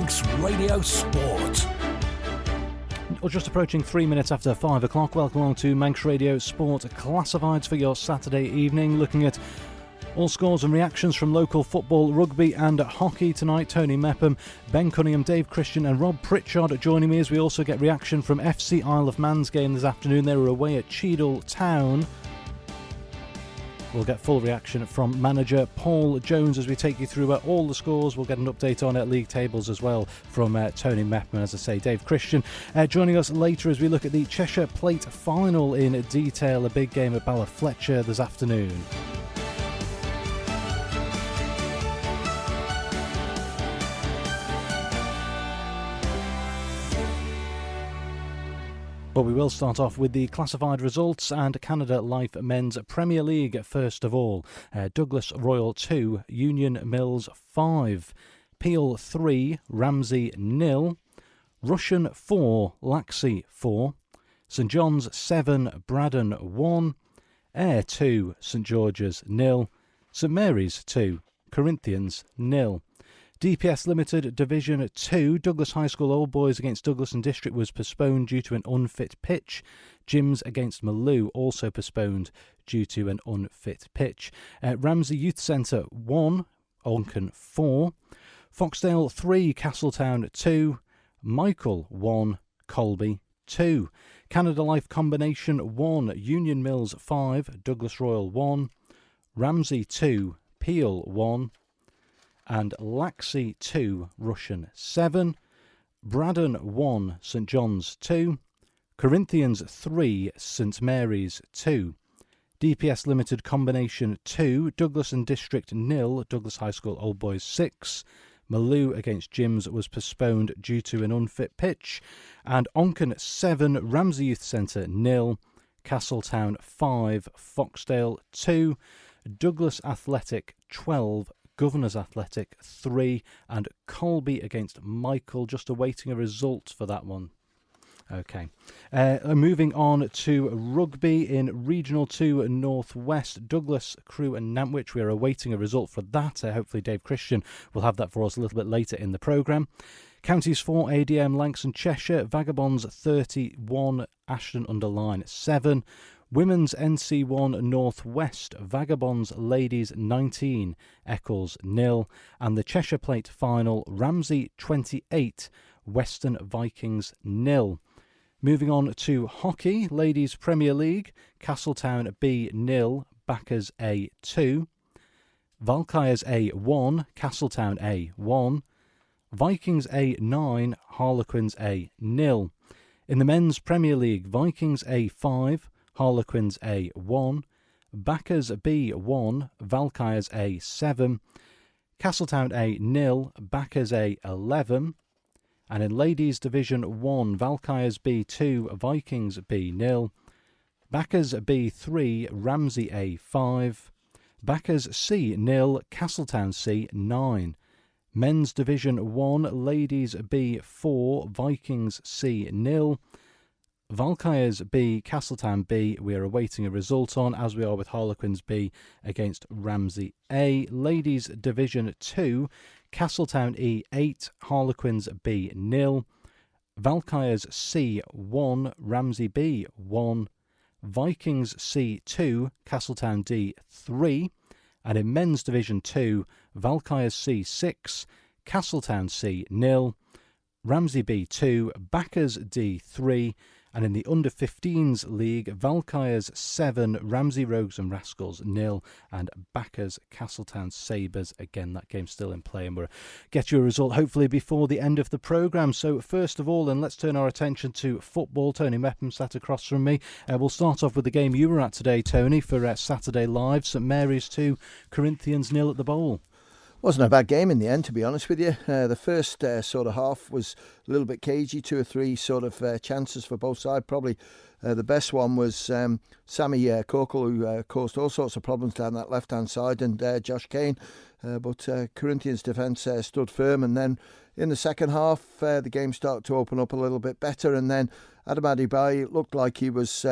Manx Radio Sport. Or just approaching 3 minutes after 5 o'clock. Welcome along to Manx Radio Sport Classifieds for your Saturday evening, looking at all scores and reactions from local football, rugby and hockey tonight. Tony Mepham, Ben Cunningham, Dave Christian and Rob Pritchard joining me as we also get reaction from FC Isle of Man's game this afternoon. They were away at Cheadle Town. We'll get full reaction from manager Paul Jones as we take you through all the scores. We'll get an update on league tables as well from Tony Mepham, as I say. Dave Christian joining us later as we look at the Cheshire Plate final in detail. A big game at Ballafletcher this afternoon. But we will start off with the classified results and Canada Life Men's Premier League first of all. Douglas Royal 2, Union Mills 5, Peel 3, Ramsey 0, Russian 4, Laxey 4, St John's 7, Braddon 1, Ayr 2, St George's 0, St Mary's 2, Corinthians 0. DPS Limited Division 2, Douglas High School Old Boys against Douglas and District was postponed due to an unfit pitch. Gyms against Maloo also postponed due to an unfit pitch. Ramsey Youth Centre 1, Onken 4, Foxdale 3, Castletown 2, Michael 1, Colby 2. Canada Life Combination 1, Union Mills 5, Douglas Royal 1, Ramsey 2, Peel 1, and Laxey 2, Russian 7, Braddon 1, St John's 2, Corinthians 3, St Mary's 2, DPS Limited Combination 2, Douglas and District 0, Douglas High School Old Boys 6, Maloo against Gyms was postponed due to an unfit pitch, and Onken 7, Ramsey Youth Centre 0, Castletown 5, Foxdale 2, Douglas Athletic 12, Governors Athletic 3, and Colby against Michael. Just awaiting a result for that one. Okay. Moving on to rugby in Regional 2 North West, Douglas, Crewe and Nantwich. We are awaiting a result for that. Hopefully Dave Christian will have that for us a little bit later in the programme. Counties 4, ADM, Lancs and Cheshire, Vagabonds 31, Ashton Underline 7. Women's NC1 North West, Vagabonds Ladies 19, Eccles 0, and the Cheshire Plate final, Ramsey 28, Western Vikings 0. Moving on to hockey, Ladies Premier League, Castletown B 0, Backers A 2, Valkyries A 1, Castletown A 1, Vikings A 9, Harlequins A 0. In the Men's Premier League, Vikings A 5, Harlequins A 1, Backers B 1, Valkyries A 7, Castletown A 0, Backers A 11, and in Ladies Division 1, Valkyries B 2, Vikings B 0, Backers B 3, Ramsey A 5, Backers C 0, Castletown C 9. Men's Division 1, Ladies B 4, Vikings C 0, Valkyries B, Castletown B, we are awaiting a result on, as we are with Harlequins B against Ramsey A. Ladies Division 2, Castletown E 8, Harlequins B 0, Valkyries C 1, Ramsey B 1, Vikings C 2, Castletown D 3, and in Men's Division 2, Valkyries C 6, Castletown C 0, Ramsey B 2, Backers D 3, and in the Under-15s League, Valkyries 7, Ramsey Rogues and Rascals 0, and Backers Castletown Sabres. Again, that game's still in play, and we'll get you a result hopefully before the end of the programme. So first of all, then, let's turn our attention to football. Tony Mepham sat across from me. We'll start off with the game you were at today, Tony, for Saturday Live. St Mary's 2, Corinthians 0 at the Bowl. Wasn't a bad game in the end, to be honest with you. The first sort of half was a little bit cagey, 2 or 3 sort of chances for both sides. Probably the best one was Sammy Corkle, who caused all sorts of problems down that left-hand side, and Josh Kane. But Corinthians' defence stood firm, and then in the second half, the game started to open up a little bit better, and then Adam Adibayi looked like he was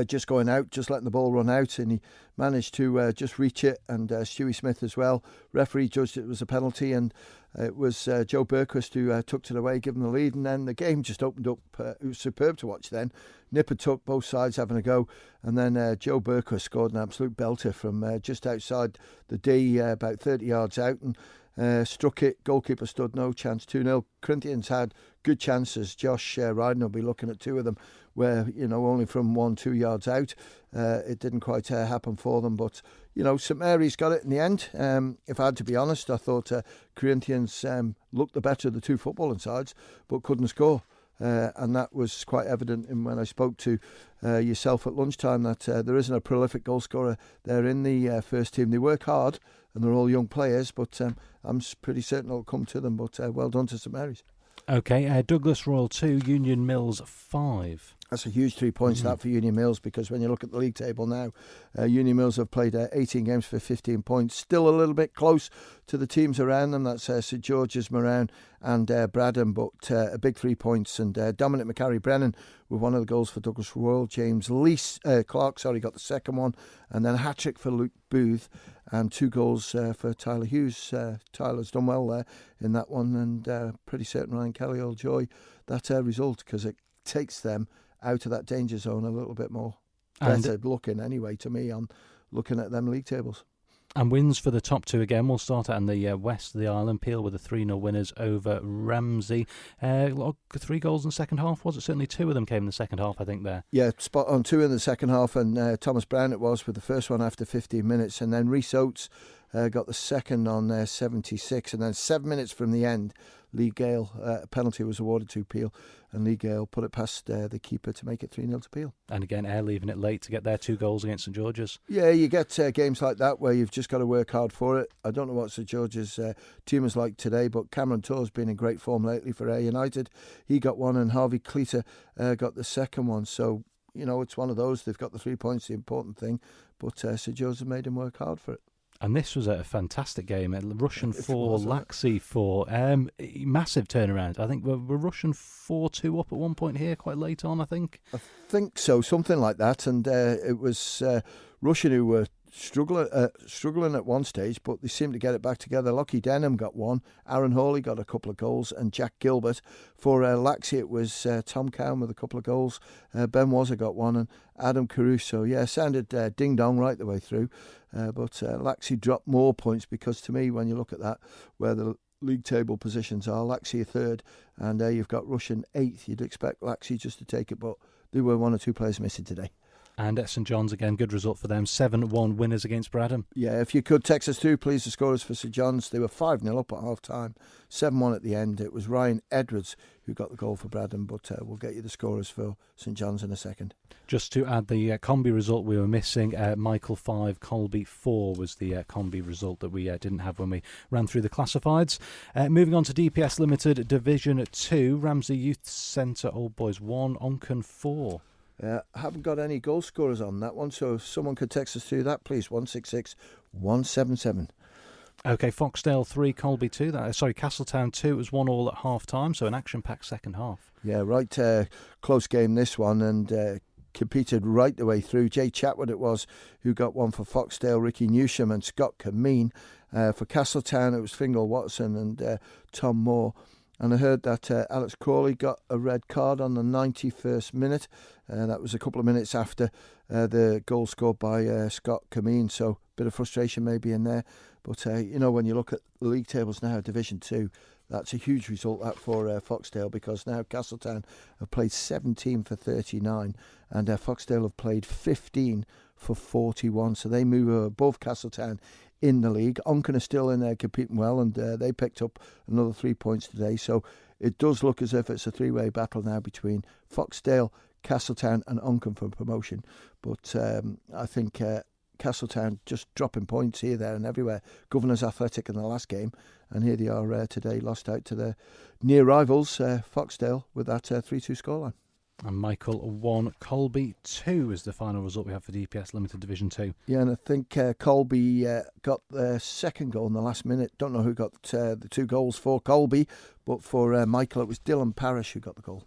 just going out, just letting the ball run out, and he managed to just reach it, and Stewie Smith as well. Referee judged it was a penalty, and it was Joe Burquist who took it away, giving the lead, and then the game just opened up. It was superb to watch then. Nip and tuck, both sides having a go, and then Joe Burquist scored an absolute belter from just outside the D, about 30 yards out, and struck it. Goalkeeper stood no chance. 2-0. Corinthians had good chances. Josh Ryden will be looking at two of them where, only from 1-2 yards out. It didn't quite happen for them, but, St Mary's got it in the end. If I had to be honest, I thought Corinthians looked the better of the two footballing sides, but couldn't score. And that was quite evident when I spoke to yourself at lunchtime, that there isn't a prolific goal scorer there in the first team. They work hard, and they're all young players, but I'm pretty certain it'll come to them. But well done to St Mary's. OK, Douglas Royal 2, Union Mills 5. That's a huge 3 points that for Union Mills, because when you look at the league table now, Union Mills have played 18 games for 15 points. Still a little bit close to the teams around them. That's St George's, Moran and Bradham, but a big 3 points. And Dominic McCarry-Brennan with one of the goals for Douglas Royal. James Clark got the second one. And then a hat-trick for Luke Booth and 2 goals for Tyler Hughes. Tyler's done well there in that one, and pretty certain Ryan Kelly will enjoy that result, because it takes them out of that danger zone a little bit more. Better looking anyway to me on looking at them league tables. And wins for the top two again. We'll start out in the west of the island. Peel with the 3-0 winners over Ramsey. 3 goals in the second half, was it? Certainly 2 of them came in the second half, I think, there. Yeah, spot on, 2 in the second half, and Thomas Brown it was with the first one after 15 minutes, and then Rhys Oates got the second on 76, and then 7 minutes from the end, Lee Gale, a penalty was awarded to Peel, and Lee Gale put it past the keeper to make it 3-0 to Peel. And again, Ayr leaving it late to get their 2 goals against St George's. Yeah, you get games like that where you've just got to work hard for it. I don't know what St George's team is like today, but Cameron Torr's been in great form lately for Ayr United. He got one, and Harvey Cleater got the second one. So, it's one of those. They've got the 3 points, the important thing, but St George's made him work hard for it. And this was a fantastic game. Russian 4, Laxey 4. Massive turnaround. I think we're Russian 4-2 up at one point here, quite late on, I think. I think so, something like that. And it was Russian who were struggling at one stage, but they seemed to get it back together. Lockie Denham got one, Aaron Hawley got a couple of goals, and Jack Gilbert. For Laxey, it was Tom Cowan with a couple of goals. Ben Wazza got one, and Adam Caruso. Yeah, sounded ding-dong right the way through. But Laxey dropped more points, because to me, when you look at that, where the league table positions are, Laxey 3rd, and you've got Russian 8th. You'd expect Laxey just to take it, but there were 1 or 2 players missing today. And at St John's again, good result for them. 7-1 winners against Bradham. Yeah, if you could text us through, please, the scorers for St John's. They were 5-0 up at half time, 7-1 at the end. It was Ryan Edwards who got the goal for Bradham, but we'll get you the scorers for St John's in a second. Just to add the Combi result we were missing, Michael 5, Colby 4 was the Combi result that we didn't have when we ran through the classifieds. Moving on to DPS Limited Division 2, Ramsey Youth Centre Old Boys 1, Onken 4. I haven't got any goal scorers on that one, so if someone could text us through that, please. 166 177. OK, Foxdale 3, Colby 2. Castletown 2. It was 1-1 at half time, so an action-packed second half. Yeah, right. Close game this one, and competed right the way through. Jay Chatwood it was who got one for Foxdale, Ricky Newsham and Scott Cameen. For Castletown, it was Fingal Watson and Tom Moore. And I heard that Alex Crawley got a red card on the 91st minute. That was a couple of minutes after the goal scored by Scott Cameen. So a bit of frustration maybe in there. But, when you look at the league tables now, Division 2, that's a huge result that for Foxdale, because now Castletown have played 17 for 39 and Foxdale have played 15 for 41. So they move above Castletown in the league. Onken are still in there competing well, and they picked up another 3 points today. So it does look as if it's a 3-way battle now between Foxdale, Castletown and Onken for promotion. But I think Castletown just dropping points here, there and everywhere. Governors Athletic in the last game, and here they are today, lost out to their near rivals, Foxdale, with that 3-2 scoreline. And Michael 1, Colby 2 is the final result we have for DPS Limited Division 2. Yeah, and I think Colby got their second goal in the last minute. Don't know who got the 2 goals for Colby, but for Michael it was Dylan Parrish who got the goal.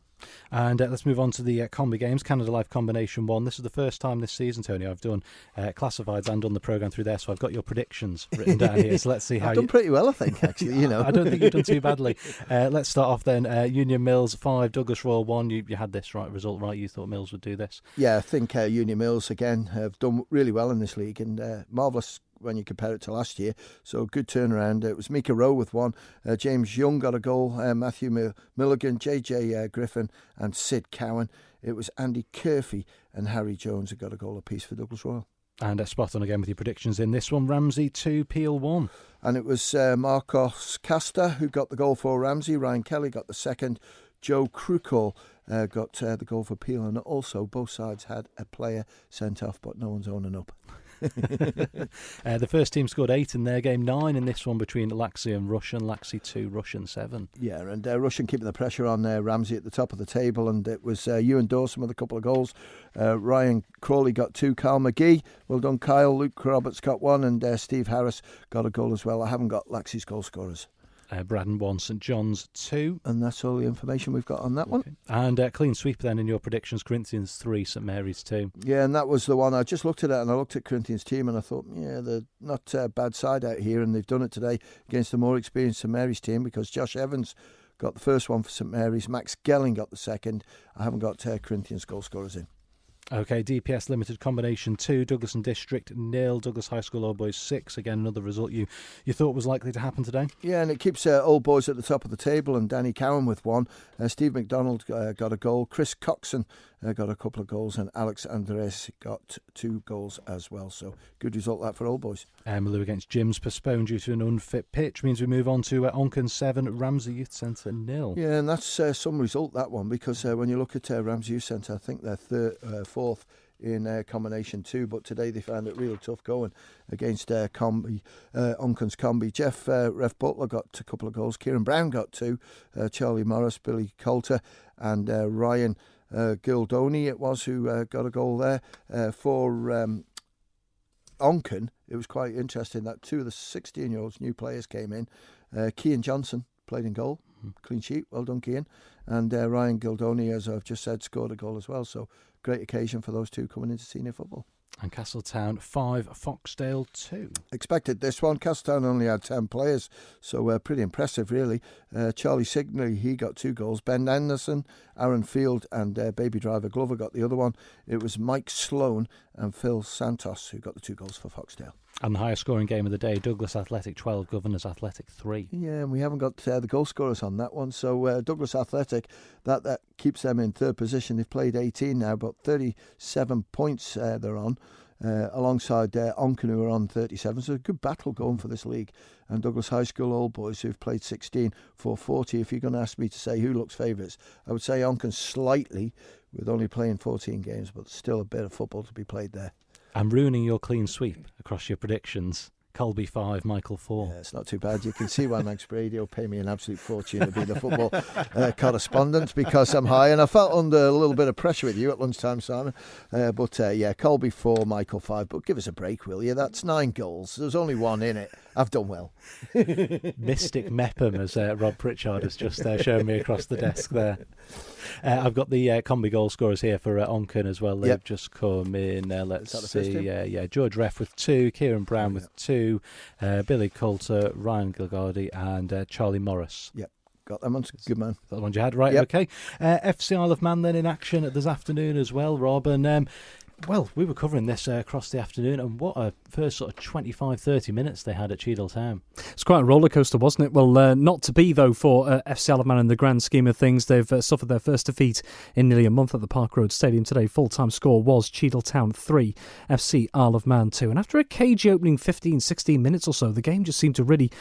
And let's move on to the combi games. Canada Life Combination 1. This is the first time this season, Tony, I've done classifieds and done the programme through there, so I've got your predictions written down here. So let's see how I've done pretty well, I think, actually. I don't think you've done too badly. Let's start off then. Union Mills 5, Douglas Royal 1. You had this result right. You thought Mills would do this. Yeah, I think Union Mills, again, have done really well in this league, and marvellous when you compare it to last year. So good turnaround. It was Mika Rowe with 1. James Young got a goal. Matthew Milligan, JJ Griffin and Sid Cowan. It was Andy Curfey and Harry Jones who got a goal apiece for Douglas Royal. And spot on again with your predictions in this one. Ramsey 2, Peel 1. And it was Marcos Casta who got the goal for Ramsey. Ryan Kelly got the second. Joe Krucall got the goal for Peel. And also both sides had a player sent off, but no one's owning up. The first team scored 8 in their game, 9 in this one between Laxey and Russian. Laxey 2, Russian 7. Yeah, and Russian keeping the pressure on Ramsey at the top of the table, and it was Ewan Dawson with a couple of goals. Ryan Crawley got 2, Kyle McGee, well done Kyle. Luke Roberts got 1, and Steve Harris got a goal as well. I haven't got Laxey's goal scorers. Braddon 1, St John's 2. And that's all the information we've got on that one. And clean sweep then in your predictions, Corinthians 3, St Mary's 2. Yeah, and that was the one. I just looked at it and I looked at Corinthians' team and I thought, yeah, they're not a bad side out here, and they've done it today against the more experienced St Mary's team, because Josh Evans got the first one for St Mary's, Max Gelling got the second. I haven't got Corinthians goal scorers in. OK, DPS Limited Combination 2, Douglas and District 0, Douglas High School Old Boys 6. Again, another result you thought was likely to happen today. Yeah, and it keeps Old Boys at the top of the table, and Danny Cowan with 1. Steve McDonald got a goal. Chris Coxon got a couple of goals, and Alex Andres got 2 goals as well. So good result that for Old Boys. Emily against Jim's postponed due to an unfit pitch means we move on to Onken 7, Ramsey Youth Centre 0. Yeah, and that's some result, that one, because when you look at Ramsey Youth Centre, I think they're 4th in combination 2, but today they found it really tough going against Onken's Combi. Jeff Ref Butler got a couple of goals. Kieran Brown got 2. Charlie Morris, Billy Coulter, and Ryan Gildoni it was who got a goal there for Onken. It was quite interesting that 2 of the 16-year-olds new players came in. Cian Johnson played in goal, clean sheet, well done Cian, and Ryan Gildoni, as I've just said, scored a goal as well. So great occasion for those 2 coming into senior football. And Castletown 5, Foxdale 2. Expected this one. Castletown only had 10 players, so pretty impressive really. Charlie Signley, he got 2 goals. Ben Anderson, Aaron Field and Baby Driver Glover got the other one. It was Mike Sloan and Phil Santos who got the 2 goals for Foxdale. And the highest scoring game of the day, Douglas Athletic 12, Governors Athletic 3. Yeah, and we haven't got the goal scorers on that one. So Douglas Athletic, that keeps them in 3rd position. They've played 18 now, but 37 points they're on, alongside Onken, who are on 37. So a good battle going for this league. And Douglas High School Old Boys, who've played 16 for 40. If you're going to ask me to say who looks favourites, I would say Onken slightly, with only playing 14 games, but still a bit of football to be played there. I'm ruining your clean sweep across your predictions. Colby 5, Michael 4. Yeah, it's not too bad. You can see why Max Brady will pay me an absolute fortune to be the football correspondent, because I'm high, and I felt under a little bit of pressure with you at lunchtime, Simon. But Colby 4, Michael 5. But give us a break, will you? That's 9 goals. There's only 1 in it. I've done well. Mystic Mepham, as Rob Pritchard has just shown me across the desk there. I've got the combi goal scorers here for Onken as well. They've just come in. Let's see. George Reff with 2, Kieran Brown with 2, Billy Coulter, Ryan Gilgardi and Charlie Morris. Yep. Got them on. Good man. That the one you had, right? Yep. Okay. FC Isle of Man then in action this afternoon as well, Rob. And well, we were covering this across the afternoon, and what a first sort of 25-30 minutes they had at Cheadle Town. It's quite a roller coaster, wasn't it? Well, not to be, though, for FC Isle of Man in the grand scheme of things. They've suffered their first defeat in nearly a month at the Park Road Stadium today. Full-time score was Cheadle Town 3, FC Isle of Man 2. And after a cagey opening 15-16 minutes or so, the game just seemed to really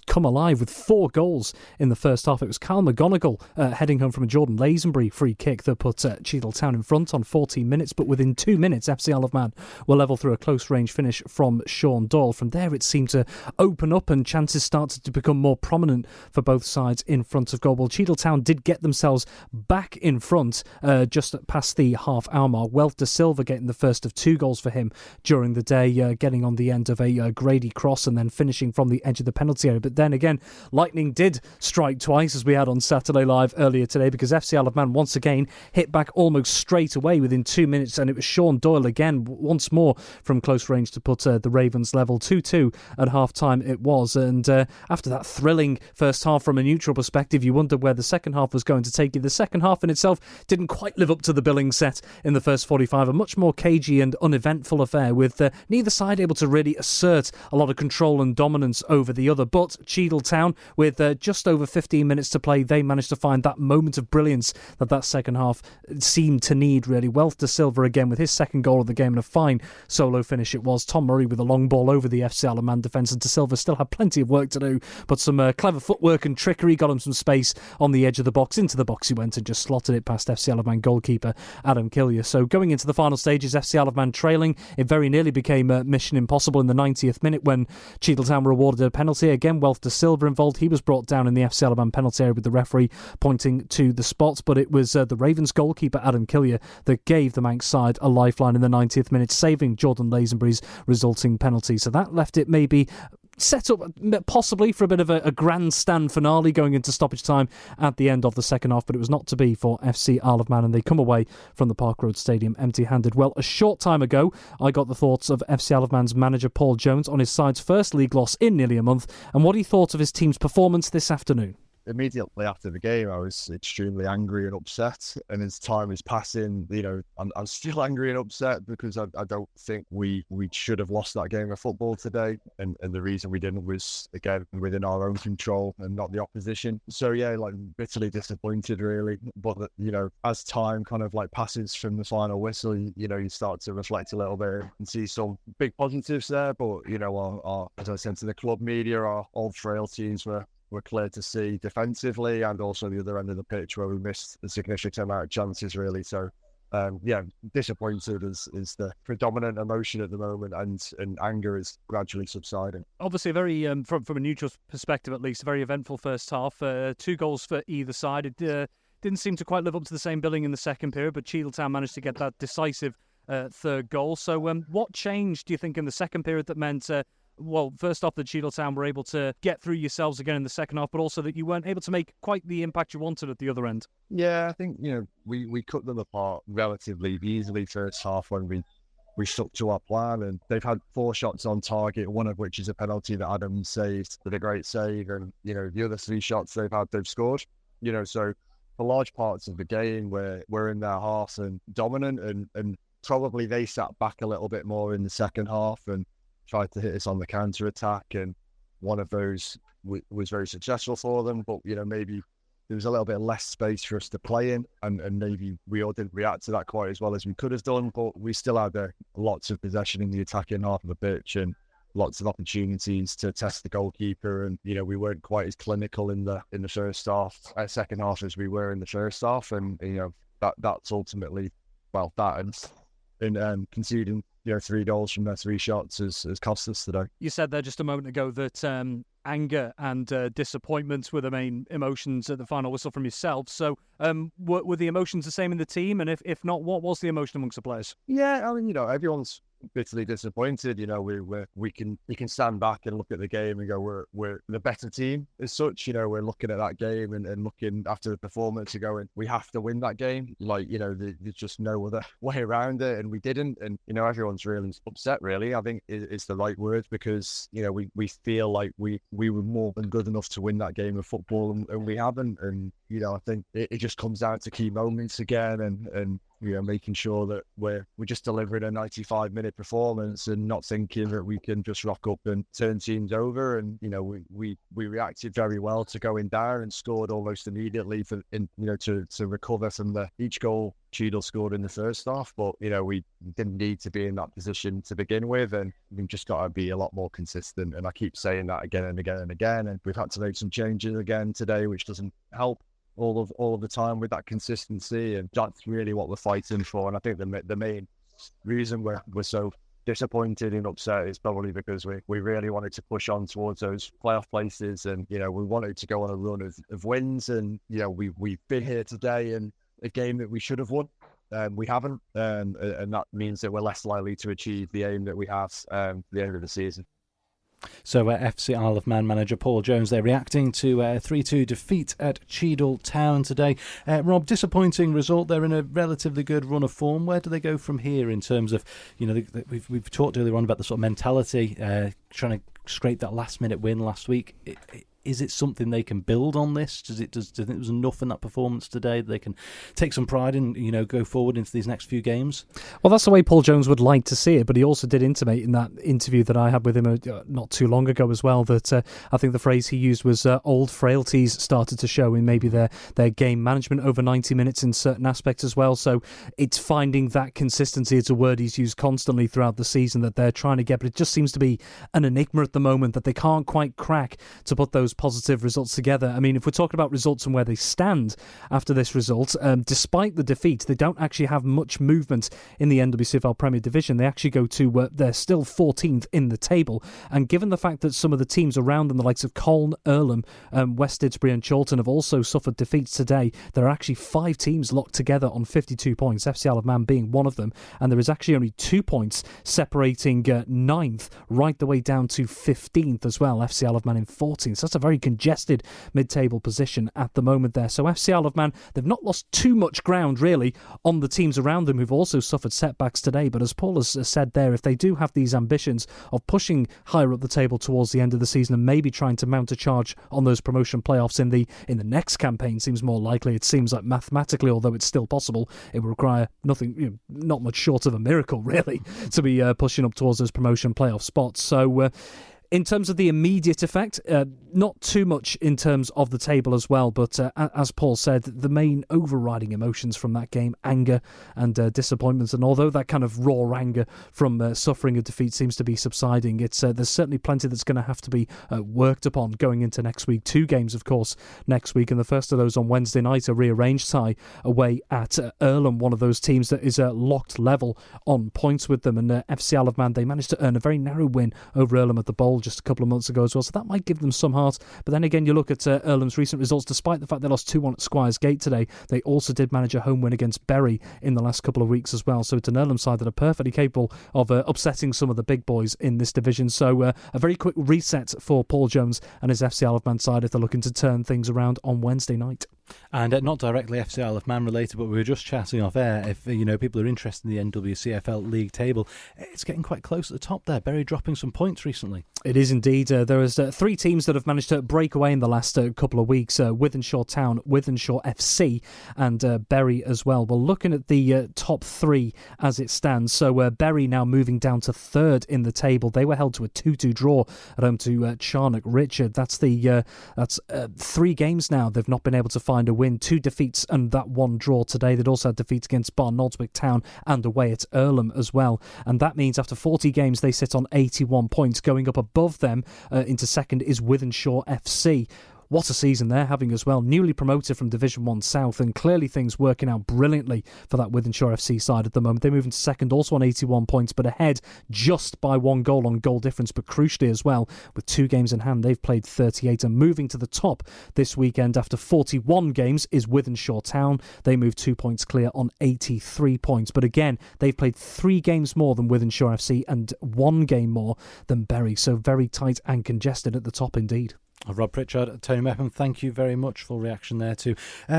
come alive with 4 goals in the first half. It was Carl McGonigal heading home from a Jordan Lazenbury free kick that put Cheadle Town in front on 14 minutes, but within 2 minutes, minutes, FC Isle of Man were level through a close-range finish from Sean Doyle. From there, it seemed to open up and chances started to become more prominent for both sides in front of goal. Well, Cheadletown did get themselves back in front just past the half-hour mark. Wealth de Silva getting the first of 2 goals for him during the day, getting on the end of a Grady cross and then finishing from the edge of the penalty area. But then again, lightning did strike twice, as we had on Saturday Live earlier today, because FC Isle of Man once again hit back almost straight away within 2 minutes, and it was Sean Doyle again once more from close range to put the Ravens level. 2-2 at half-time it was, and after that thrilling first half from a neutral perspective, you wondered where the second half was going to take you. The second half in itself didn't quite live up to the billing set in the first 45, a much more cagey and uneventful affair, with neither side able to really assert a lot of control and dominance over the other. But Cheadletown, with just over 15 minutes to play, they managed to find that moment of brilliance that second half seemed to need, really. Wealth de Silva again with his second goal of the game, and a fine solo finish it was. Tom Murray with a long ball over the FC Isle of Man defence, and de Silva still had plenty of work to do, but some clever footwork and trickery got him some space on the edge of the box. Into the box he went and just slotted it past FC Isle of Man goalkeeper Adam Killier. So going into the final stages, FC Isle of Man trailing. It very nearly became mission impossible in the 90th minute when Cheadletown were awarded a penalty. Again, Wealth de Silva involved. He was brought down in the FC Isle of Man penalty area with the referee pointing to the spot, but it was the Ravens goalkeeper Adam Killier that gave the Manx side a lifeline in the 90th minute, saving Jordan Lazenbury's resulting penalty. So that left it maybe set up possibly for a bit of a grandstand finale going into stoppage time at the end of the second half, but it was not to be for FC Isle of Man, and they come away from the Park Road Stadium empty-handed. Well, a short time ago, I got the thoughts of FC Isle of Man's manager Paul Jones on his side's first league loss in nearly a month, and what he thought of his team's performance this afternoon. Immediately after the game, I was extremely angry and upset. And as time is passing, I'm still angry and upset because I don't think we should have lost that game of football today. And the reason we didn't was, again, within our own control and not the opposition. So, yeah, bitterly disappointed, really. But, as time kind of passes from the final whistle, you start to reflect a little bit and see some big positives there. But, our, as I said to the club media, our old frailties were clear to see defensively, and also the other end of the pitch where we missed a significant amount of chances, really. So, disappointed is the predominant emotion at the moment, and anger is gradually subsiding. Obviously, a very, from a neutral perspective at least, a very eventful first half. 2 goals for either side. It didn't seem to quite live up to the same billing in the second period, but Cheadletown managed to get that decisive third goal. So what changed, do you think, in the second period that meant... first off, that Cheadletown were able to get through yourselves again in the second half, but also that you weren't able to make quite the impact you wanted at the other end? Yeah, I think, we cut them apart relatively easily first half when we stuck to our plan, and they've had 4 shots on target, one of which is a penalty that Adam saved, did a great save, and, the other 3 shots they've scored. So for large parts of the game, we're in their half and dominant, and probably they sat back a little bit more in the second half and tried to hit us on the counter-attack, and one of those was very successful for them, but maybe there was a little bit less space for us to play in, and maybe we all didn't react to that quite as well as we could have done, but we still had lots of possession in the attacking half of the pitch and lots of opportunities to test the goalkeeper, and we weren't quite as clinical in the first half, second half as we were in the first half, and that's ultimately and conceding 3 goals from their 3 shots has cost us today. You said there just a moment ago that anger and disappointment were the main emotions at the final whistle from yourself. So were the emotions the same in the team? And if not, what was the emotion amongst the players? Yeah, I mean, everyone's bitterly disappointed. We can stand back and look at the game and go, we're the better team as such. We're looking at that game and looking after the performance and going, we have to win that game. There's just no other way around it, and we didn't. And everyone's really upset. Really, I think is the right word, because we feel like we were more than good enough to win that game of football, and we haven't. And I think it just comes down to key moments again, and making sure that we're just delivering a 95-minute performance and not thinking that we can just rock up and turn teams over. And we reacted very well to going down and scored almost immediately to recover from each goal Cheadle scored in the first half. But we didn't need to be in that position to begin with, and we've just got to be a lot more consistent. And I keep saying that again and again and again. And we've had to make some changes again today, which doesn't help all of the time with that consistency, and that's really what we're fighting for. And I think the main reason we're so disappointed and upset is probably because we really wanted to push on towards those playoff places, and we wanted to go on a run of wins, and we've been here today in a game that we should have won. We haven't, and that means that we're less likely to achieve the aim that we have at the end of the season. So FC Isle of Man manager Paul Jones there reacting to a 3-2 defeat at Cheadle Town today. Rob, disappointing result. They're in a relatively good run of form. Where do they go from here in terms of, we've talked earlier on about the sort of mentality, trying to scrape that last minute win last week. Is it something they can build on this? Do you think it was enough in that performance today that they can take some pride in, go forward into these next few games? Well, that's the way Paul Jones would like to see it, but he also did intimate in that interview that I had with him not too long ago as well that I think the phrase he used was old frailties started to show in maybe their game management over 90 minutes in certain aspects as well. So it's finding that consistency. It's a word he's used constantly throughout the season that they're trying to get, but it just seems to be an enigma at the moment that they can't quite crack to put those positive results together. I mean, if we're talking about results and where they stand after this result, despite the defeat, they don't actually have much movement in the NWCFL Premier Division. They actually go to, they're still 14th in the table, and given the fact that some of the teams around them, the likes of Colne, Earlham, West Didsbury and Chorlton have also suffered defeats today, there are actually 5 teams locked together on 52 points, FC Isle of Man being one of them, and there is actually only 2 points separating 9th right the way down to 15th as well, FC Isle of Man in 14th. So that's a very congested mid-table position at the moment there. So FC Isle of Man, they've not lost too much ground really on the teams around them who've also suffered setbacks today, but as Paul has said there, if they do have these ambitions of pushing higher up the table towards the end of the season and maybe trying to mount a charge on those promotion playoffs in the next campaign, seems more likely. It seems like mathematically, although it's still possible, it will require nothing, not much short of a miracle really to be pushing up towards those promotion playoff spots. So in terms of the immediate effect, not too much in terms of the table as well, but as Paul said, the main overriding emotions from that game, anger and disappointment, and although that kind of raw anger from suffering a defeat seems to be subsiding, there's certainly plenty that's going to have to be worked upon going into next week. 2 games, of course, next week, and the first of those on Wednesday night, a rearranged tie away at Earlham, one of those teams that is locked level on points with them, and FC Isle of Man, they managed to earn a very narrow win over Earlham at the Bowl just a couple of months ago as well, so that might give them some heart. But then again, you look at Earlham's recent results, despite the fact they lost 2-1 at Squires Gate today, they also did manage a home win against Bury in the last couple of weeks as well, so it's an Earlham side that are perfectly capable of upsetting some of the big boys in this division. So a very quick reset for Paul Jones and his FC Isle of Man side if they're looking to turn things around on Wednesday night. And not directly FC Isle of Man related, but we were just chatting off air. If people are interested in the NWCFL league table, it's getting quite close at the top there. Bury dropping some points recently. It is indeed. There is 3 teams that have managed to break away in the last couple of weeks. Wythenshawe Town, Wythenshawe FC and Bury as well. Well, looking at the top 3 as it stands, so Bury now moving down to 3rd in the table. They were held to a 2-2 draw at home to Charnock Richard. That's 3 games now they've not been able to find a win, 2 defeats and that 1 draw today. They'd also had defeats against Barnoldswick Town and away at Earlham as well, and that means after 40 games they sit on 81 points. Going up above them into second is Wythenshawe FC. What a season they're having as well. Newly promoted from Division 1 South, and clearly things working out brilliantly for that Wythenshawe FC side at the moment. They move into second also on 81 points, but ahead just by 1 goal on goal difference. But crucially as well, with 2 games in hand, they've played 38. And moving to the top this weekend after 41 games is Wythenshawe Town. They move 2 points clear on 83 points. But again, they've played 3 games more than Wythenshawe FC and 1 game more than Bury. So very tight and congested at the top indeed. Rob Pritchard, Tony Mepham, thank you very much for reaction there to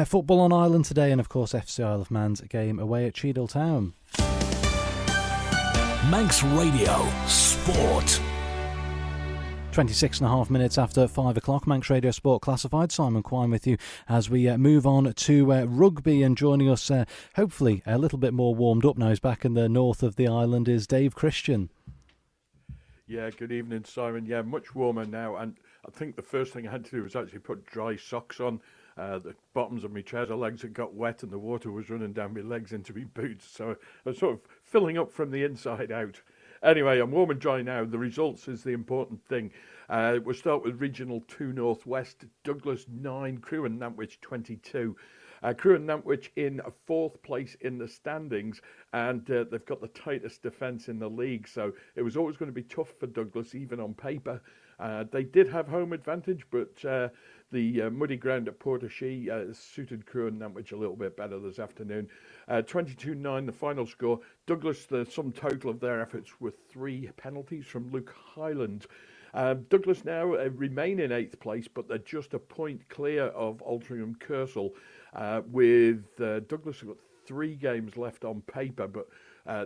football on Ireland today, and of course FC Isle of Man's game away at Cheadle Town. Manx Radio Sport. 26 and a half minutes after 5 o'clock, Manx Radio Sport Classified. Simon Quine with you as we move on to rugby, and joining us hopefully a little bit more warmed up now, he's back in the north of the island, is Dave Christian. Yeah, good evening, Simon. Yeah, much warmer now, and I think the first thing I had to do was actually put dry socks on. The bottoms of my trouser legs had got wet and the water was running down my legs into my boots, so I was sort of filling up from the inside out. Anyway, I'm warm and dry now. The results is the important thing. We'll start with Regional 2 Northwest. Douglas 9, Crewe and Nantwich 22. Crewe and Nantwich in fourth place in the standings, and they've got the tightest defence in the league, so it was always going to be tough for Douglas, even on paper. They did have home advantage, but the muddy ground at Portashee suited Crewe and Nantwich a little bit better this afternoon. 22-9 the final score. Douglas, the sum total of their efforts were 3 penalties from Luke Highland. Douglas now remain in 8th place, but they're just a point clear of Altrincham Kersal, with Douglas have got 3 games left on paper, but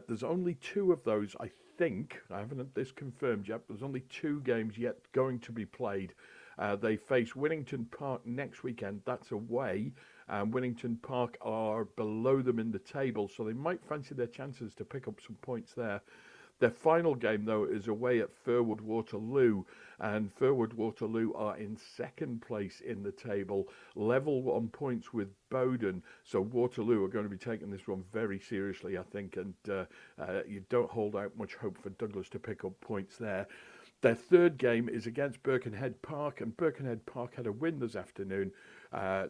there's only 2 of those, I think. I haven't had this confirmed yet. There's only 2 games yet going to be played. They face Winnington Park next weekend. That's away. Winnington Park are below them in the table, so they might fancy their chances to pick up some points there. Their final game, though, is away at Furwood Waterloo, and Furwood Waterloo are in 2nd place in the table, level on points with Bowden. So Waterloo are going to be taking this one very seriously, I think, and you don't hold out much hope for Douglas to pick up points there. Their 3rd game is against Birkenhead Park, and Birkenhead Park had a win this afternoon.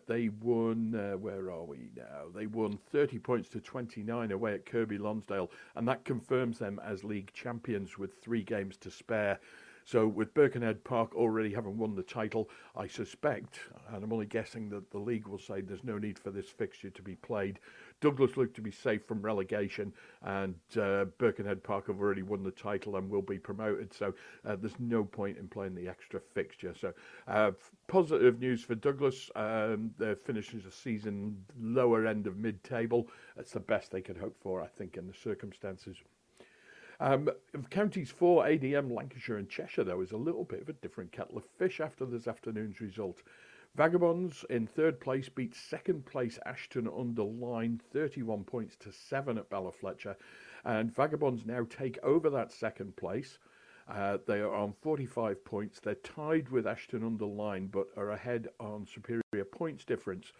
They won, where are we now? They won 30 points to 29 away at Kirby Lonsdale, and that confirms them as league champions with 3 games to spare. So with Birkenhead Park already having won the title, I suspect, and I'm only guessing, that the league will say there's no need for this fixture to be played. Douglas look to be safe from relegation, and Birkenhead Park have already won the title and will be promoted, so there's no point in playing the extra fixture. So positive news for Douglas. They're finishing the season lower end of mid-table. That's the best they could hope for, I think, in the circumstances. Counties 4, ADM, Lancashire and Cheshire, though, is a little bit of a different kettle of fish after this afternoon's result. Vagabonds in 3rd place beat 2nd place Ashton-under-Lyne 31 points to 7 at Ballafletcher, and Vagabonds now take over that 2nd place. They are on 45 points. They're tied with Ashton-under-Lyne, but are ahead on superior points difference.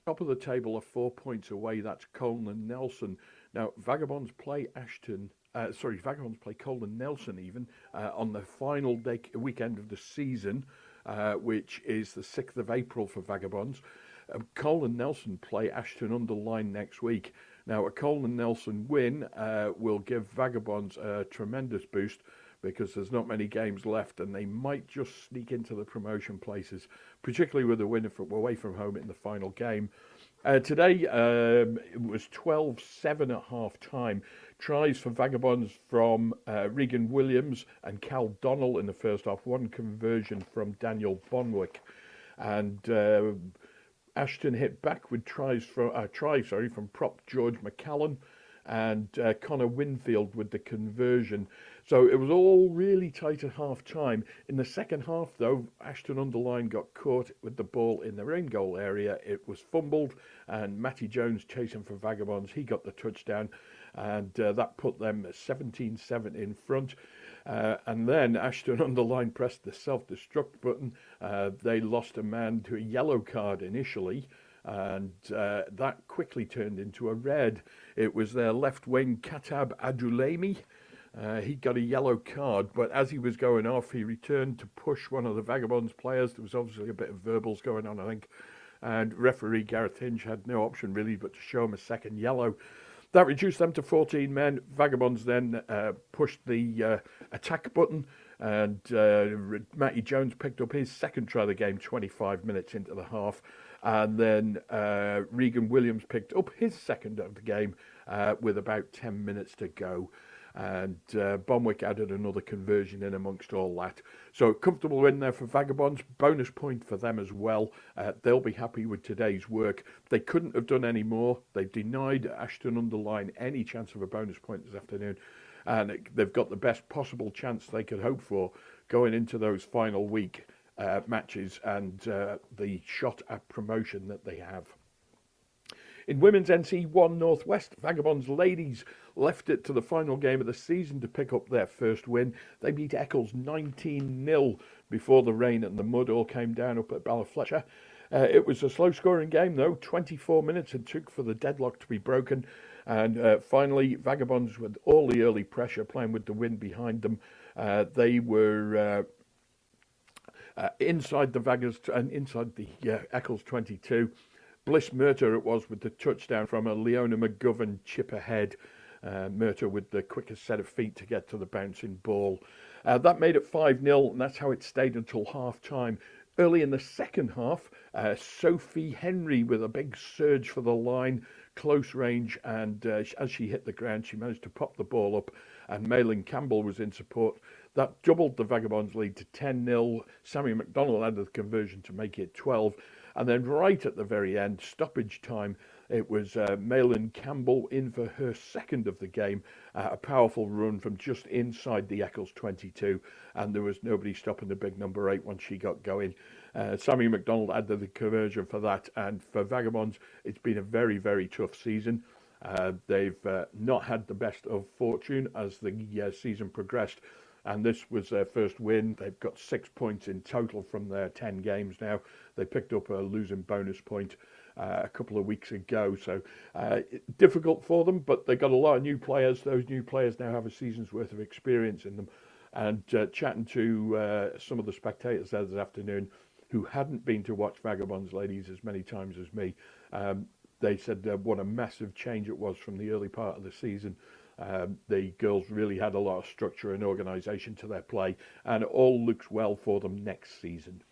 Top of the table are 4 points away. That's Colne and Nelson. Now, Vagabonds play Vagabonds play Colne and Nelson even on the final weekend of the season, which is the 6th of April for Vagabonds. Colne and Nelson play Ashton-under-Lyne next week. Now, a Colne and Nelson win will give Vagabonds a tremendous boost, because there's not many games left, and they might just sneak into the promotion places, particularly with a win away from home in the final game. Today, it was 12-7 at half-time. Tries for Vagabonds from Regan Williams and Cal Donnell in the first half. 1 conversion from Daniel Bonwick. And Ashton hit back with tries from prop George McCallan and Connor Winfield with the conversion. So it was all really tight at half-time. In the second half, though, Ashton-under-Lyne got caught with the ball in their own goal area. It was fumbled, and Matty Jones chasing for Vagabonds. He got the touchdown, and that put them 17-7 in front. And then Ashton-under-Lyne pressed the self-destruct button. They lost a man to a yellow card initially, and that quickly turned into a red. It was their left wing, Katab Adulami. He got a yellow card, but as he was going off, he returned to push one of the Vagabonds players. There was obviously a bit of verbals going on, I think, and referee Gareth Hinch had no option really but to show him a second yellow. That reduced them to 14 men. Vagabonds then pushed the attack button, and Matty Jones picked up his second try of the game 25 minutes into the half. And then Regan Williams picked up his second of the game with about 10 minutes to go. And Bonwick added another conversion in amongst all that. So comfortable win there for Vagabonds. Bonus point for them as well. They'll be happy with today's work. They couldn't have done any more. They've denied Ashton-under-Lyne any chance of a bonus point this afternoon. And they've got the best possible chance they could hope for going into those final week matches and the shot at promotion that they have. In Women's NC1 Northwest, Vagabonds ladies left it to the final game of the season to pick up their first win. They beat Eccles 19-0 before the rain and the mud all came down up at Ballafletcher. It was a slow-scoring game, though. 24 minutes it took for the deadlock to be broken. And finally, Vagabonds, with all the early pressure, playing with the wind behind them, they were inside the Vagas and inside the Eccles 22. Bliss Murta it was with the touchdown from a Leona McGovern chip ahead. Murta with the quickest set of feet to get to the bouncing ball. That made it 5-0, and that's how it stayed until half-time. Early in the second half, Sophie Henry with a big surge for the line, close range, and as she hit the ground, she managed to pop the ball up, and Malin Campbell was in support. That doubled the Vagabonds' lead to 10-0. Sammy McDonald added the conversion to make it 12. And then right at the very end, stoppage time, it was Malin Campbell in for her second of the game. A powerful run from just inside the Eccles 22. And there was nobody stopping the big number 8 once she got going. Sammy McDonald added the conversion for that. And for Vagabonds, it's been a very, very tough season. They've not had the best of fortune as the season progressed. And this was their first win. They've got 6 points in total from their 10 games now. They picked up a losing bonus point a couple of weeks ago. So difficult for them, but they got a lot of new players. Those new players now have a season's worth of experience in them. And chatting to some of the spectators there this afternoon who hadn't been to watch Vagabonds ladies as many times as me, they said what a massive change it was from the early part of the season. The girls really had a lot of structure and organisation to their play, and it all looks well for them next season.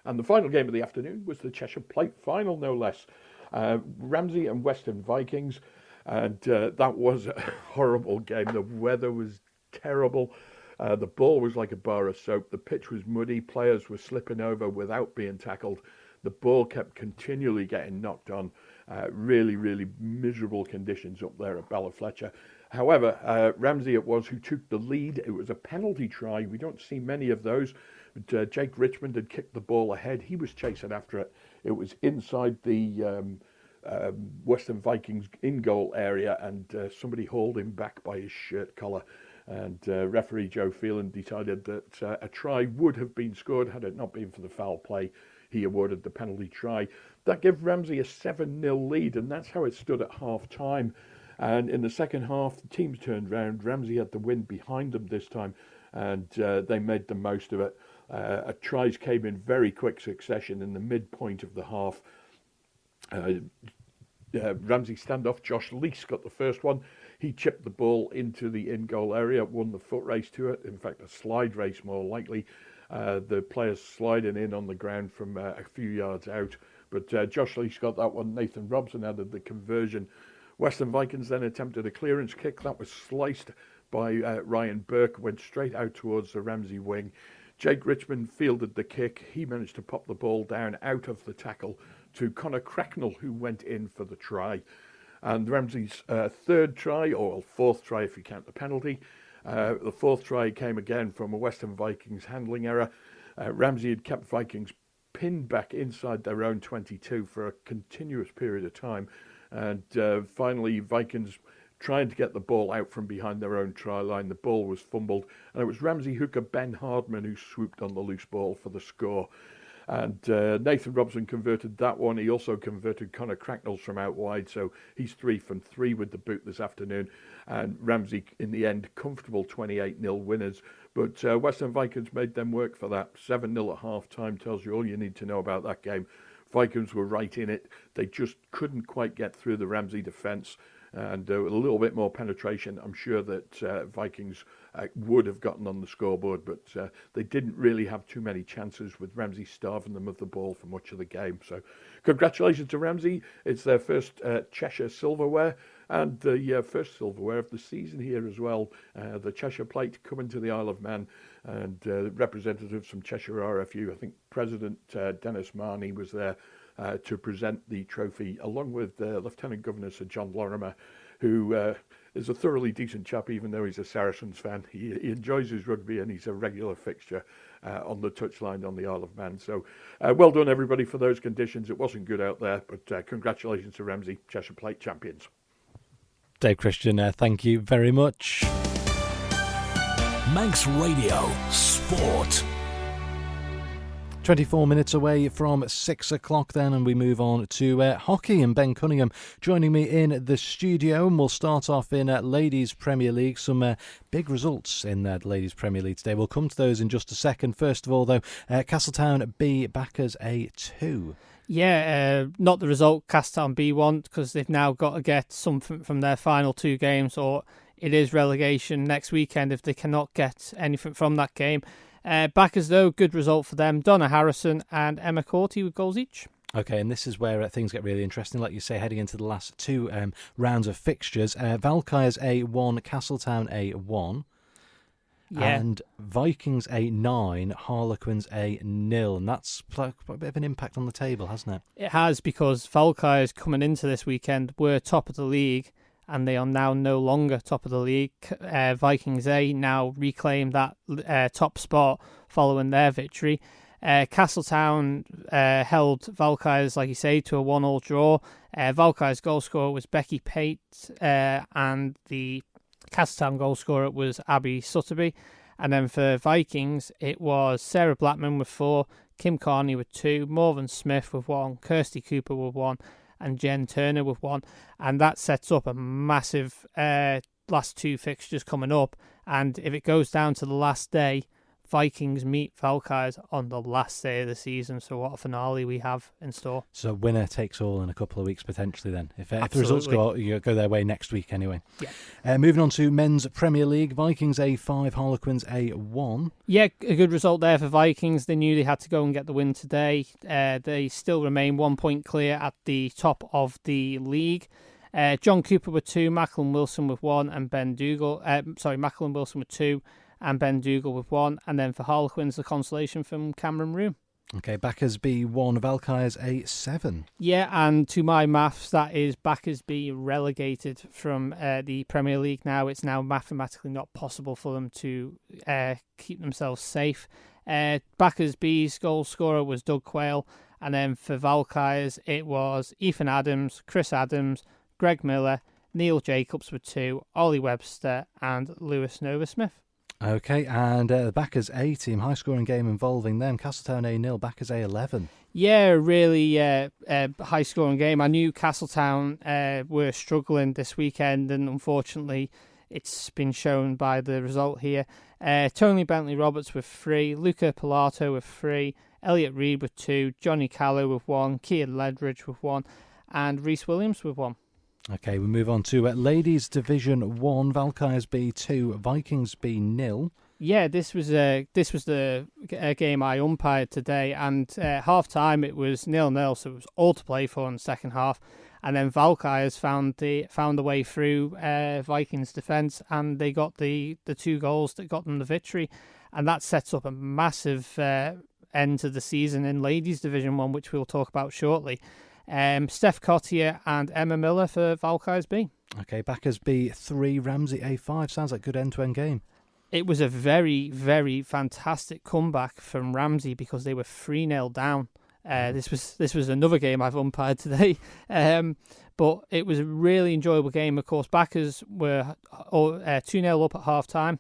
And the final game of the afternoon was the Cheshire Plate final, no less. Ramsey and Western Vikings, and that was a horrible game. The weather was terrible. The ball was like a bar of soap. The pitch was muddy. Players were slipping over without being tackled. The ball kept continually getting knocked on. Really, really miserable conditions up there at Ballafletcher. However, Ramsey it was who took the lead. It was a penalty try. We don't see many of those. But Jake Richmond had kicked the ball ahead. He was chasing after it. It was inside the Western Vikings in-goal area, and somebody hauled him back by his shirt collar. And referee Joe Phelan decided that a try would have been scored had it not been for the foul play. He awarded the penalty try. That gave Ramsey a 7-0 lead, and that's how it stood at half-time. And in the second half, the teams turned round. Ramsey had the wind behind them this time, and they made the most of it. Tries came in very quick succession in the midpoint of the half. Ramsey standoff, Josh Lease got the first one. He chipped the ball into the in-goal area, won the foot race to it. In fact, a slide race more likely. The players sliding in on the ground from a few yards out. But Josh Lease got that one. Nathan Robson added the conversion. Western Vikings then attempted a clearance kick. That was sliced by Ryan Burke, went straight out towards the Ramsey wing. Jake Richmond fielded the kick. He managed to pop the ball down out of the tackle to Connor Cracknell, who went in for the try. And Ramsey's third try, or fourth try if you count the penalty, the fourth try came again from a Western Vikings handling error. Ramsey had kept Vikings pinned back inside their own 22 for a continuous period of time. And finally, Vikings trying to get the ball out from behind their own try line. The ball was fumbled, and it was Ramsey hooker Ben Hardman who swooped on the loose ball for the score. And Nathan Robson converted that one. He also converted Connor Cracknell's from out wide, so he's 3 from 3 with the boot this afternoon. And Ramsey, in the end, comfortable 28-0 winners. But Western Vikings made them work for that. 7-0 at half-time tells you all you need to know about that game. Vikings were right in it. They just couldn't quite get through the Ramsey defence. And with a little bit more penetration, I'm sure that Vikings would have gotten on the scoreboard, but they didn't really have too many chances with Ramsey starving them of the ball for much of the game. So congratulations to Ramsey. It's their first Cheshire silverware and the first silverware of the season here as well. The Cheshire Plate coming to the Isle of Man, and representatives from Cheshire RFU. I think President Dennis Marnie was there to present the trophy, along with Lieutenant Governor Sir John Lorimer, who is a thoroughly decent chap, even though he's a Saracens fan. He enjoys his rugby, and he's a regular fixture on the touchline on the Isle of Man. So well done, everybody, for those conditions. It wasn't good out there, but congratulations to Ramsey, Cheshire Plate champions. Dave Christian, thank you very much. Manx Radio Sport. 24 minutes away from 6 o'clock then, and we move on to hockey, and Ben Cunningham joining me in the studio, and we'll start off in Ladies Premier League. Some big results in the Ladies Premier League today. We'll come to those in just a second. First of all, though, Castletown B Backers A2. Yeah, not the result Castletown B want, because they've now got to get something from their final 2 games, or it is relegation next weekend if they cannot get anything from that game. Backers, though, good result for them. Donna Harrison and Emma Corty with goals each. Okay, and this is where things get really interesting, like you say, heading into the last 2 rounds of fixtures. Valkyries A1, Castletown A1. Yeah. And Vikings A9, Harlequins A0, and that's quite a bit of an impact on the table, hasn't it? It has, because Valkyries coming into this weekend were top of the league, and they are now no longer top of the league. Vikings A now reclaim that top spot following their victory. Castletown held Valkyries, like you say, to a 1-1 draw. Valkyries' goal scorer was Becky Pate, and the Castletown goal scorer was Abby Sutterby. And then for Vikings, it was Sarah Blackman with 4, Kim Carney with 2, Morven Smith with 1, Kirsty Cooper with 1, and Jen Turner with 1. And that sets up a massive last 2 fixtures coming up. And if it goes down to the last day, Vikings meet Valkyries on the last day of the season. So what a finale we have in store. So winner takes all in a couple of weeks potentially then. If the results go their way next week anyway. Yeah. Moving on to Men's Premier League, Vikings A5, Harlequins A1. Yeah, a good result there for Vikings. They knew they had to go and get the win today. They still remain 1 point clear at the top of the league. John Cooper with 2, Macklin Wilson with 1, and Ben Dougal. Macklin Wilson with 2. And Ben Dougal with 1, and then for Harlequins, the consolation from Cameron Room. Okay, Backers B1, Valkyries A7. Yeah, and to my maths, that is Backers B relegated from the Premier League now. It's now mathematically not possible for them to keep themselves safe. Backers B's goal scorer was Doug Quayle, and then for Valkyries, it was Ethan Adams, Chris Adams, Greg Miller, Neil Jacobs with 2, Ollie Webster, and Lewis Nova-Smith. Okay, and the Backers A team, high-scoring game involving them. Castletown A0, Backers A11. Yeah, really high-scoring game. I knew Castletown were struggling this weekend, and unfortunately, it's been shown by the result here. Tony Bentley-Roberts with 3, Luca Pilato with 3, Elliot Reid with 2, Johnny Callow with 1, Keir Ledridge with 1, and Reese Williams with 1. Okay, we move on to Ladies Division 1, Valkyries B2, Vikings B0. Yeah, this was the game I umpired today, and half time it was 0-0, so it was all to play for in the second half. And then Valkyries found the way through Vikings' defence, and they got the 2 goals that got them the victory, and that sets up a massive end to the season in Ladies Division 1, which we'll talk about shortly. Steph Cottier and Emma Miller for Valkyries B. Okay, Backers B3, Ramsey A5. Sounds like a good end-to-end game. It was a very, very fantastic comeback from Ramsey, because they were 3-0 down. This was another game I've umpired today. But it was a really enjoyable game. Of course, Backers were 2-0 up at half-time.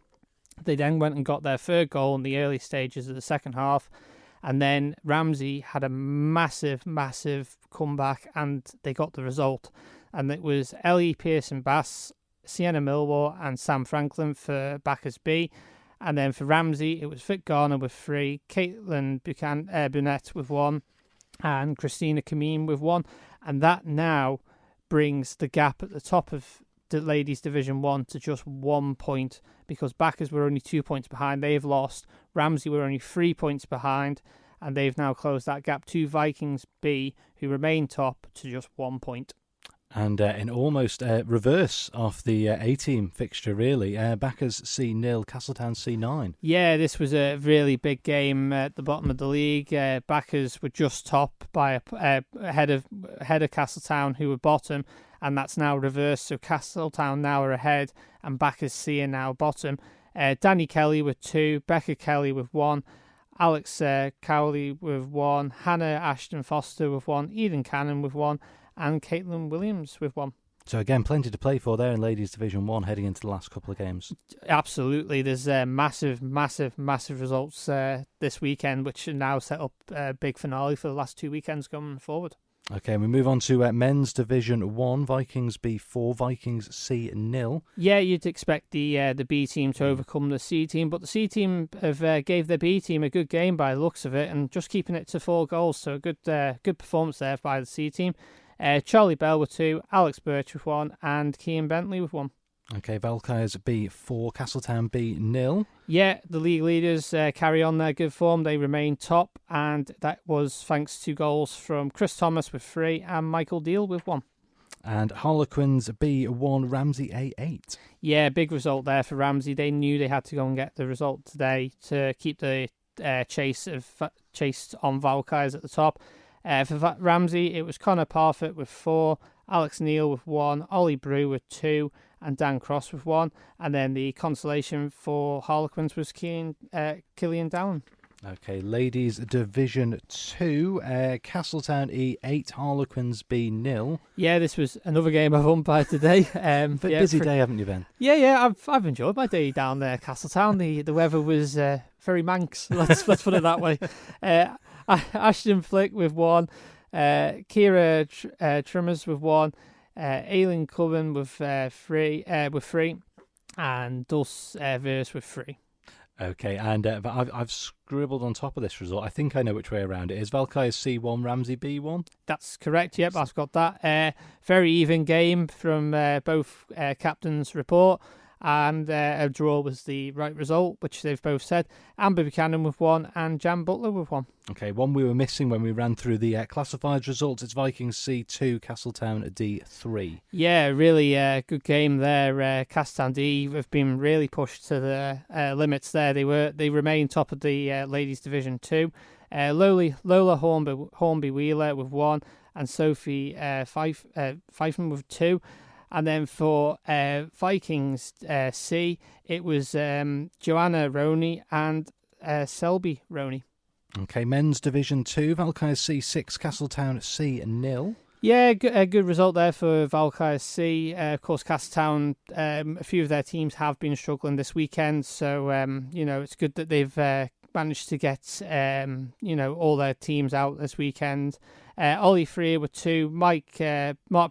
They then went and got their 3rd goal in the early stages of the second half. And then Ramsey had a massive, massive comeback, and they got the result. And it was Ellie Pearson-Bass, Sienna Millwall, and Sam Franklin for Backers B. And then for Ramsey, it was Vic Garner with 3, Caitlin Burnett with 1, and Christina Kameen with 1. And that now brings the gap at the top of the Ladies Division 1 to just 1 point, because Backers were only 2 points behind. They've lost. Ramsey were only 3 points behind, and they've now closed that gap to Vikings B, who remain top, to just 1 point. And in almost reverse of the A-team fixture, really, Backers C0, Castletown C9. Yeah, this was a really big game at the bottom of the league. Backers were just top by ahead of Castletown, who were bottom, and that's now reversed. So Castletown now are ahead, and Backers C are now bottom. Danny Kelly with 2, Becca Kelly with 1, Alex Cowley with 1, Hannah Ashton Foster with 1, Eden Cannon with 1, and Caitlin Williams with 1. So again, plenty to play for there in Ladies Division 1 heading into the last couple of games. Absolutely. There's massive results this weekend, which are now set up a big finale for the last 2 weekends going forward. Okay, we move on to Men's Division 1, Vikings B4, Vikings C 0. Yeah, you'd expect the B team to overcome the C team, but the C team have gave their B team a good game by the looks of it, and just keeping it to 4 goals, so a good performance there by the C team. Charlie Bell with 2, Alex Birch with 1, and Cian Bentley with 1. Okay, Valkyries B4, Castletown B 0. Yeah, the league leaders carry on their good form. They remain top, and that was thanks to goals from Chris Thomas with 3 and Michael Deal with 1. And Harlequins B1, Ramsey A8. Yeah, big result there for Ramsey. They knew they had to go and get the result today to keep the chase on Valkyries at the top. For Ramsey, it was Connor Parfitt with 4, Alex Neal with 1, Ollie Brew with 2, and Dan Cross with 1. And then the consolation for Harlequins was Killian Dallin. Okay, Ladies Division 2, Castletown E8, Harlequins B 0. Yeah, this was another game I've umpired today. Busy day, haven't you, Ben? Yeah, I've enjoyed my day down there, Castletown. The weather was very manx. Let's put it that way. Ashton Flick with 1, Kira Trimmers with 1, Aileen Cullen with 3, and Dus Verse with 3. Okay, and I've scribbled on top of this result. I think I know which way around it is. Valkyries C1, Ramsey B1. That's correct. Yep, I've got that. Very even game from both captains' report. And a draw was the right result, which they've both said. Amber Buchanan with 1 and Jan Butler with 1. Okay, one we were missing when we ran through the classified results. It's Vikings C2, Castletown D3. Yeah, really good game there. Castletown D have been really pushed to the limits there. They remain top of the Ladies Division 2. Lola Hornby Wheeler with 1 and Sophie Pfeifman with 2. And then for Vikings C, it was Joanna Roney and Selby Roney. Okay, Men's Division 2, Valkyries C6, Castletown C 0. Yeah, a good result there for Valkyries C. Of course, Castletown, a few of their teams have been struggling this weekend, so it's good that they've managed to get all their teams out this weekend. Ollie Freer with 2, Mark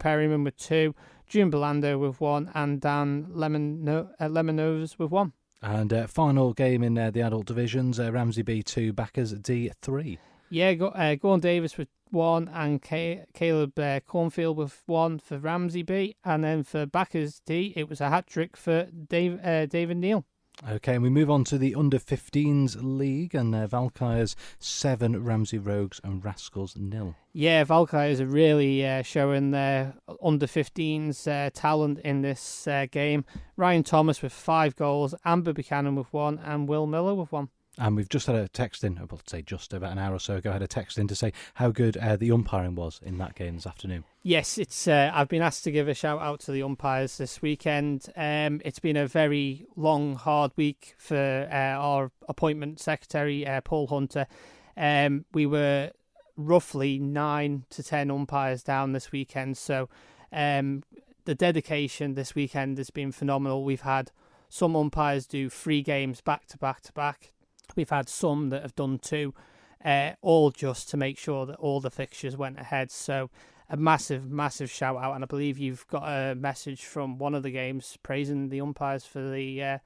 Perryman with 2, June Belando with 1, and Dan Lemonovs with 1. And final game in the adult divisions, Ramsey B2, Backers D3. Yeah, Gordon Davis with 1 and Caleb Cornfield with 1 for Ramsey B. And then for Backers D, it was a hat-trick for David Neal. Okay, and we move on to the Under-15s League, and Valkyries 7, Ramsey Rogues and Rascals 0. Yeah, Valkyries are really showing their Under-15s talent in this game. Ryan Thomas with 5 goals, Amber Buchanan with 1, and Will Miller with 1. And we've just had a text in, I'll say just about an hour or so ago, had a text in to say how good the umpiring was in that game this afternoon. Yes, it's. I've been asked to give a shout out to the umpires this weekend. It's been a very long, hard week for our appointment secretary, Paul Hunter. We were roughly 9 to 10 umpires down this weekend, so the dedication this weekend has been phenomenal. We've had some umpires do 3 games back to back to back. We've had some that have done 2, all just to make sure that all the fixtures went ahead. So a massive, massive shout out. And I believe you've got a message from one of the games praising the umpires for the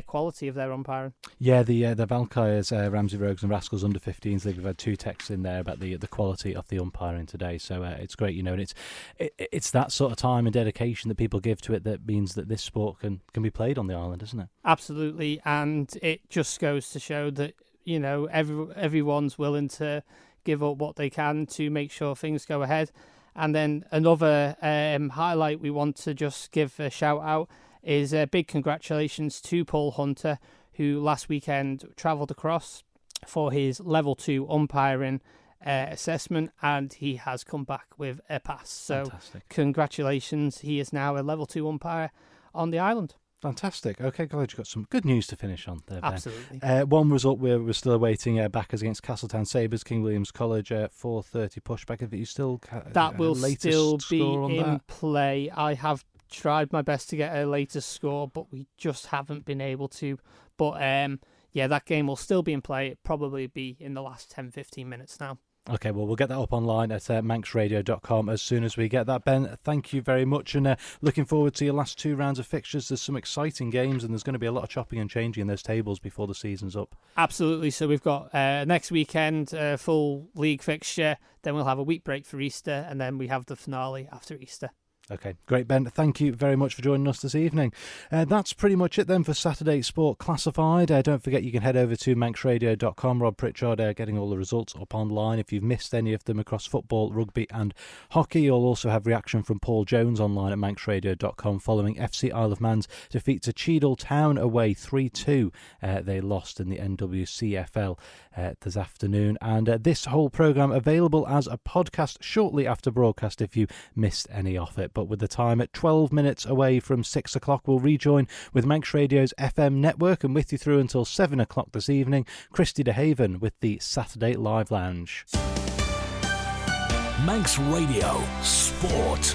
quality of their umpiring. Yeah, the Valkyries, Ramsey Rogues and Rascals Under-15s, they've had 2 texts in there about the quality of the umpiring today. So it's great, and it's that sort of time and dedication that people give to it that means that this sport can be played on the island, isn't it? Absolutely, and it just goes to show that everyone's willing to give up what they can to make sure things go ahead. And then another highlight we want to just give a shout out is a big congratulations to Paul Hunter, who last weekend travelled across for his level 2 umpiring assessment, and he has come back with a pass. So fantastic. Congratulations, he is now a level 2 umpire on the island. Fantastic. Okay, glad you got some good news to finish on there, Ben. Absolutely. One result we're still awaiting, Backers against Castletown Sabres, King William's College, 4:30 pushback. Have you still that will still be in that? play. I have tried my best to get a later score, but we just haven't been able to. But that game will still be in play. It'll probably be in the last 10-15 minutes now. Okay, well, we'll get that up online at manxradio.com as soon as we get that. Ben, thank you very much, and looking forward to your last 2 rounds of fixtures. There's some exciting games, and there's going to be a lot of chopping and changing in those tables before the season's up. Absolutely. So we've got next weekend, full league fixture, then we'll have a week break for Easter, and then we have the finale after Easter. Okay, great, Ben. Thank you very much for joining us this evening. That's pretty much it then for Saturday Sport Classified. Don't forget you can head over to manxradio.com. Rob Pritchard getting all the results up online. If you've missed any of them across football, rugby and hockey, you'll also have reaction from Paul Jones online at manxradio.com following FC Isle of Man's defeat to Cheadle Town away 3-2. They lost in the NWCFL this afternoon. And this whole programme available as a podcast shortly after broadcast if you missed any of it. But with the time at 12 minutes away from 6 o'clock, we'll rejoin with Manx Radio's FM network and with you through until 7 o'clock this evening, Christy DeHaven with the Saturday Live Lounge. Manx Radio Sport.